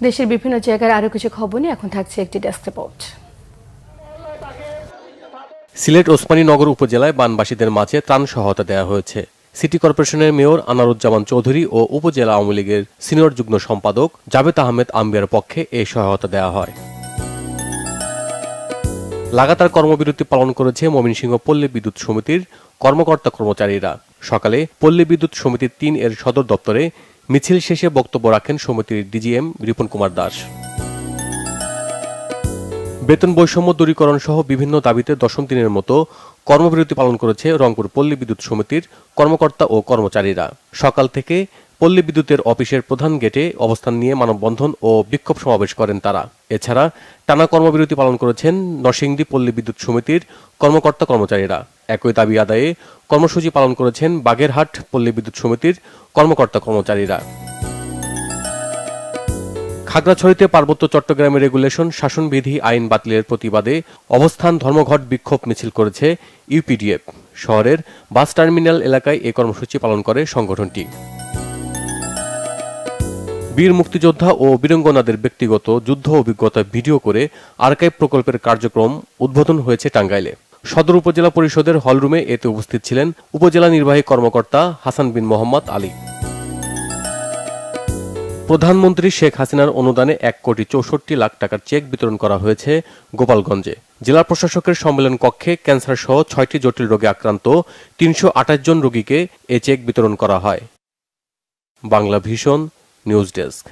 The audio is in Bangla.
দেশের বিভিন্ন জায়গার আরো কিছু খবর নিয়ে এখন থাকছে একটি ডেস্ক রিপোর্ট। সিলেট ওসমানী নগর উপজেলায় বানবাসীদের মাঝে ত্রাণ সহায়তা দেওয়া হয়েছে। সিটি কর্পোরেশনের মেয়র আনারুজ্জামান চৌধুরী ও উপজেলা আওয়ামী লীগের সিনিয়র যুগ্ম সম্পাদক জাবেদ আহমেদ আম্বিয়ার পক্ষে এই সহায়তা দেওয়া হয়। লাগাতার কর্মবিরতি পালন করেছে ময়মনসিংহ পল্লী বিদ্যুৎ সমিতির কর্মকর্তা কর্মচারীরা। সকালে পল্লী বিদ্যুৎ সমিতির ৩ এর সদর দপ্তরে মিছিল শেষে বক্তব্য রাখেন সমিতির ডিজিএম রিপন কুমার দাস। বেতন বৈষম্য দূরীকরণ সহ বিভিন্ন দাবিতে দশম দিনের মতো কর্মবিরতি পালন করেছে রংপুর পল্লী বিদ্যুৎ সমিতির কর্মকর্তা ও কর্মচারীরা। সকাল থেকে পল্লী বিদ্যুতের অফিসের প্রধান গেটে অবস্থান নিয়ে মানববন্ধন ও বিক্ষোভ সমাবেশ করেন তারা। এছাড়া টানা কর্মবিরতি পালন করেছেন নরসিংদী পল্লী বিদ্যুৎ সমিতির কর্মকর্তা কর্মচারীরা। একই দাবি আদায়ে কর্মসূচি পালন করেছেন বাগেরহাট পল্লী বিদ্যুৎ সমিতির কর্মকর্তা কর্মচারীরা। খাগড়াছড়িতে পার্বত্য চট্টগ্রামের রেগুলেশন শাসনবিধি আইন বাতিলের প্রতিবাদে অবস্থান ধর্মঘট বিক্ষোভ মিছিল করেছে ইউপিডিএফ। শহরের বাস টার্মিনাল এলাকায় এই কর্মসূচি পালন করে সংগঠনটি। বীর মুক্তিযোদ্ধা ও বীরাঙ্গনাদের ব্যক্তিগত যুদ্ধ অভিজ্ঞতা ভিডিও করে আর্কাইভ প্রকল্পের কার্যক্রম উদ্বোধন হয়েছে টাঙ্গাইলে। সদর উপজেলা পরিষদের হলরুমে এতে উপস্থিত ছিলেন উপজেলা নির্বাহী কর্মকর্তা হাসান বিন মোহাম্মদ আলী। প্রধানমন্ত্রী শেখ হাসিনার অনুদানে ১,৬৪,০০,০০০ টাকার চেক বিতরণ করা হয়েছে গোপালগঞ্জে। জেলা প্রশাসকের সম্মেলন কক্ষে ক্যান্সার সহ ৬টি জটিল রোগে আক্রান্ত ৩২৮ জন রোগীকে এ চেক বিতরণ করা হয়। Bangla vision news desk.